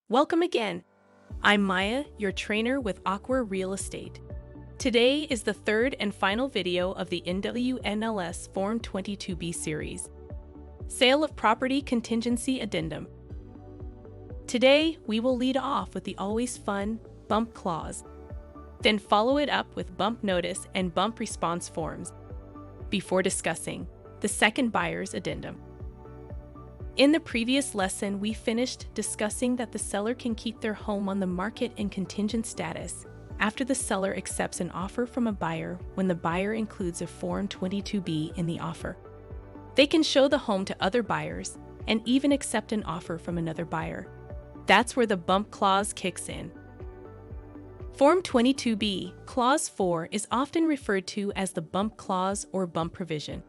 Welcome again. I'm Maya, your trainer with AQUA Real Estate. Today is the third and final video of the NWMLS Form 22B series, Sale of Property Contingency Addendum. Today, we will lead off with the always fun bump clause, then follow it up with bump notice and bump response forms, before discussing the second buyer's addendum. In the previous lesson, we finished discussing that the seller can keep their home on the market in contingent status after the seller accepts an offer from a buyer when the buyer includes a Form 22B in the offer. They can show the home to other buyers and even accept an offer from another buyer. That's where the bump clause kicks in. Form 22B, Clause 4, is often referred to as the bump clause or bump provision.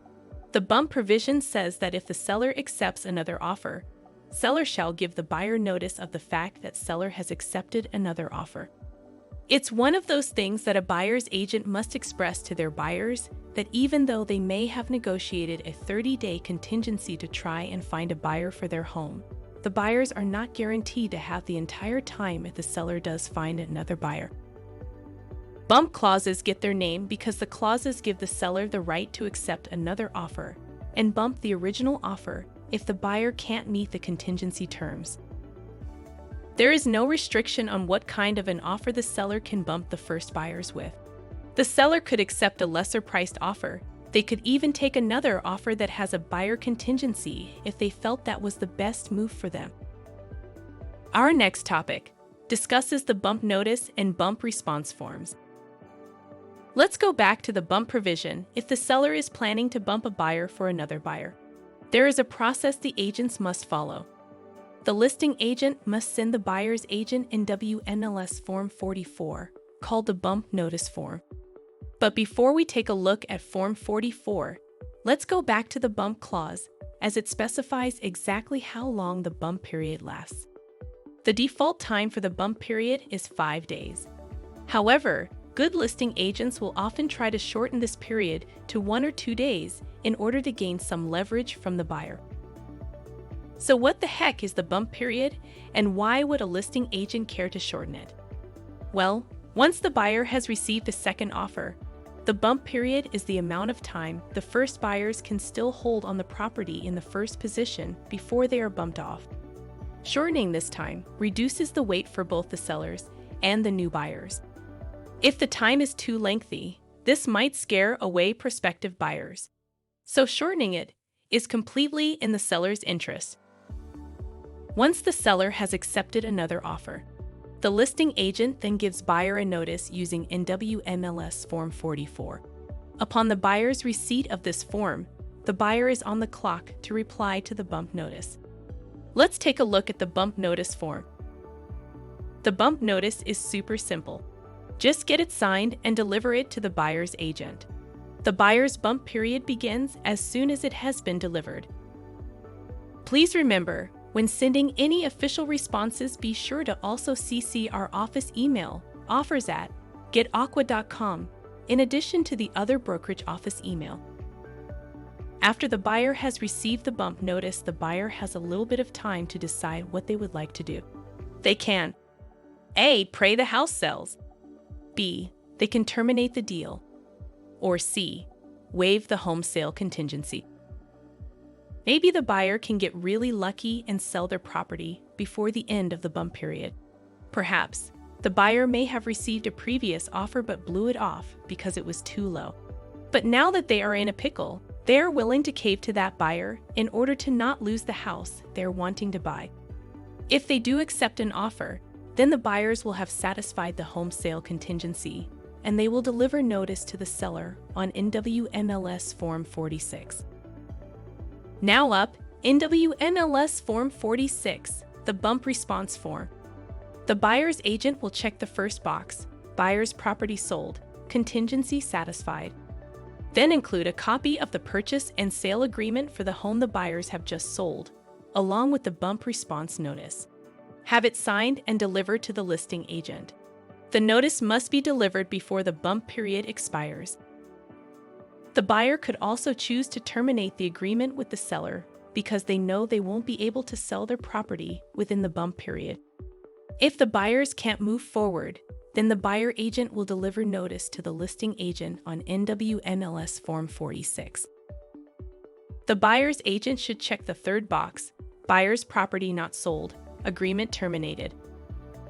The bump provision says that if the seller accepts another offer, seller shall give the buyer notice of the fact that seller has accepted another offer. It's one of those things that a buyer's agent must express to their buyers, that even though they may have negotiated a 30-day contingency to try and find a buyer for their home, the buyers are not guaranteed to have the entire time if the seller does find another buyer. Bump clauses get their name because the clauses give the seller the right to accept another offer and bump the original offer if the buyer can't meet the contingency terms. There is no restriction on what kind of an offer the seller can bump the first buyers with. The seller could accept a lesser-priced offer. They could even take another offer that has a buyer contingency if they felt that was the best move for them. Our next topic discusses the bump notice and bump response forms. Let's go back to the bump provision if the seller is planning to bump a buyer for another buyer. There is a process the agents must follow. The listing agent must send the buyer's agent NWMLS Form 44, called the bump notice form. But before we take a look at Form 44, let's go back to the bump clause, as it specifies exactly how long the bump period lasts. The default time for the bump period is 5 days. However, good listing agents will often try to shorten this period to 1 or 2 days in order to gain some leverage from the buyer. So what the heck is the bump period, and why would a listing agent care to shorten it? Well, once the buyer has received a second offer, the bump period is the amount of time the first buyers can still hold on the property in the first position before they are bumped off. Shortening this time reduces the wait for both the sellers and the new buyers. If the time is too lengthy, this might scare away prospective buyers. So shortening it is completely in the seller's interest. Once the seller has accepted another offer, the listing agent then gives buyer a notice using NWMLS Form 44. Upon the buyer's receipt of this form, the buyer is on the clock to reply to the bump notice. Let's take a look at the bump notice form. The bump notice is super simple. Just get it signed and deliver it to the buyer's agent. The buyer's bump period begins as soon as it has been delivered. Please remember, when sending any official responses, be sure to also CC our office email, offers@getaqua.com, in addition to the other brokerage office email. After the buyer has received the bump notice, the buyer has a little bit of time to decide what they would like to do. They can A. Pray the house sells. B. They can terminate the deal. Or C. Waive the home sale contingency. Maybe the buyer can get really lucky and sell their property before the end of the bump period. Perhaps the buyer may have received a previous offer but blew it off because it was too low. But now that they are in a pickle, they are willing to cave to that buyer in order to not lose the house they are wanting to buy. If they do accept an offer, then the buyers will have satisfied the home sale contingency, and they will deliver notice to the seller on NWMLS Form 46. Now up, NWMLS Form 46, the bump response form. The buyer's agent will check the first box, buyer's property sold, contingency satisfied. Then include a copy of the purchase and sale agreement for the home the buyers have just sold, along with the bump response notice. Have it signed and delivered to the listing agent. The notice must be delivered before the bump period expires. The buyer could also choose to terminate the agreement with the seller because they know they won't be able to sell their property within the bump period. If the buyers can't move forward, then the buyer agent will deliver notice to the listing agent on NWMLS Form 46. The buyer's agent should check the third box, Buyer's Property Not Sold, Agreement Terminated.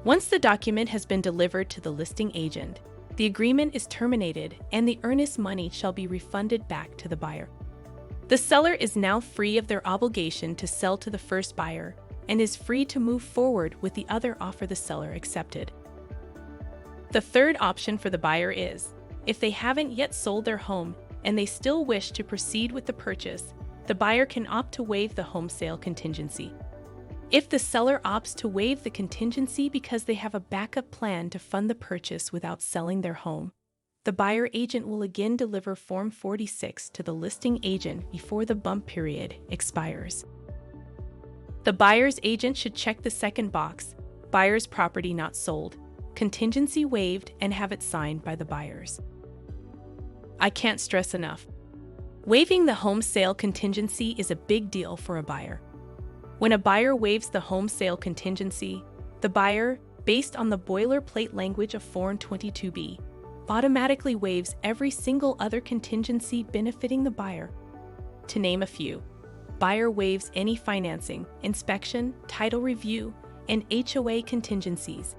Once the document has been delivered to the listing agent, the agreement is terminated and the earnest money shall be refunded back to the buyer. The seller is now free of their obligation to sell to the first buyer and is free to move forward with the other offer the seller accepted. The third option for the buyer is, if they haven't yet sold their home and they still wish to proceed with the purchase, the buyer can opt to waive the home sale contingency. If the seller opts to waive the contingency because they have a backup plan to fund the purchase without selling their home, the buyer agent will again deliver Form 46 to the listing agent before the bump period expires. The buyer's agent should check the second box, Buyer's Property Not Sold, Contingency Waived, and have it signed by the buyers. I can't stress enough. Waiving the home sale contingency is a big deal for a buyer. When a buyer waives the home sale contingency, the buyer, based on the boilerplate language of Form 22B, automatically waives every single other contingency benefiting the buyer. To name a few, buyer waives any financing, inspection, title review, and HOA contingencies.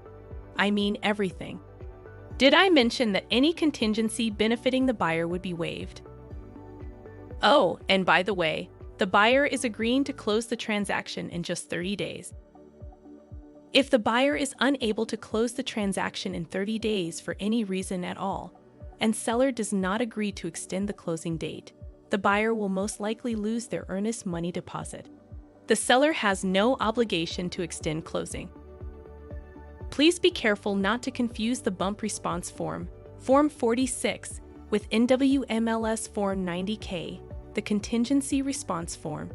I mean everything. Did I mention that any contingency benefiting the buyer would be waived? Oh, and by the way, the buyer is agreeing to close the transaction in just 30 days. If the buyer is unable to close the transaction in 30 days for any reason at all, and seller does not agree to extend the closing date, the buyer will most likely lose their earnest money deposit. The seller has no obligation to extend closing. Please be careful not to confuse the bump response form, Form 46, with NWMLS Form 90K, the contingency response form.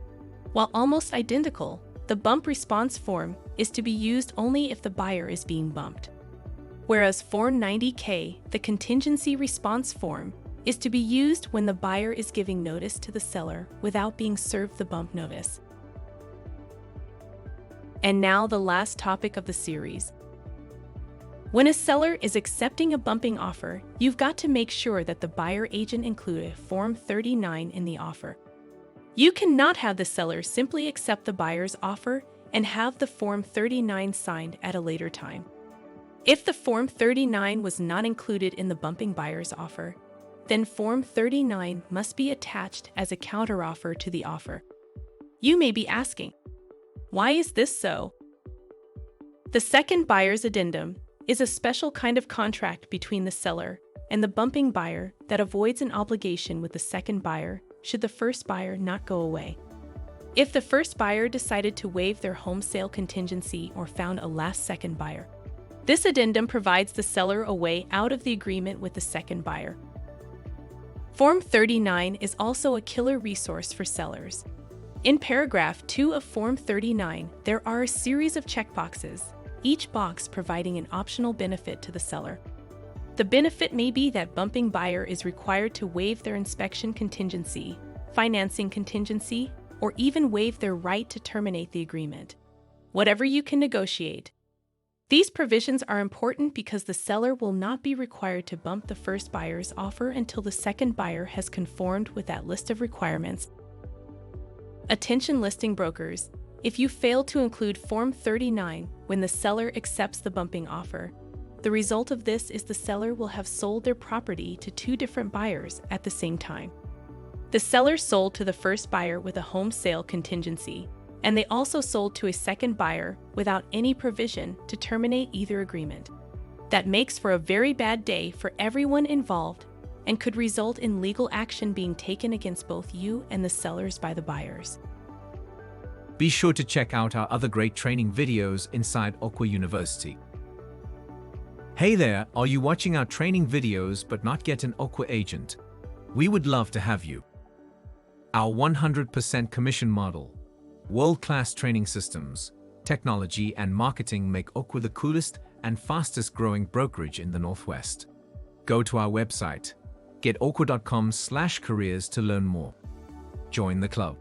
While almost identical, the bump response form is to be used only if the buyer is being bumped. Whereas Form 90K, the contingency response form, is to be used when the buyer is giving notice to the seller without being served the bump notice. And now the last topic of the series. When a seller is accepting a bumping offer, you've got to make sure that the buyer agent included Form 39 in the offer. You cannot have the seller simply accept the buyer's offer and have the Form 39 signed at a later time. If the Form 39 was not included in the bumping buyer's offer, then Form 39 must be attached as a counteroffer to the offer. You may be asking, why is this so? The second buyer's addendum is a special kind of contract between the seller and the bumping buyer that avoids an obligation with the second buyer should the first buyer not go away. If the first buyer decided to waive their home sale contingency or found a last-second buyer, this addendum provides the seller a way out of the agreement with the second buyer. Form 39 is also a killer resource for sellers. In paragraph 2 of Form 39, there are a series of checkboxes, each box providing an optional benefit to the seller. The benefit may be that bumping buyer is required to waive their inspection contingency, financing contingency, or even waive their right to terminate the agreement. Whatever you can negotiate. These provisions are important because the seller will not be required to bump the first buyer's offer until the second buyer has conformed with that list of requirements. Attention listing brokers, if you fail to include Form 39 when the seller accepts the bumping offer, the result of this is the seller will have sold their property to two different buyers at the same time. The seller sold to the first buyer with a home sale contingency, and they also sold to a second buyer without any provision to terminate either agreement. That makes for a very bad day for everyone involved and could result in legal action being taken against both you and the sellers by the buyers. Be sure to check out our other great training videos inside AQUA University. Hey there, are you watching our training videos but not yet an AQUA agent? We would love to have you. Our 100% commission model, world-class training systems, technology and marketing make AQUA the coolest and fastest growing brokerage in the Northwest. Go to our website, getaqua.com/careers to learn more. Join the club.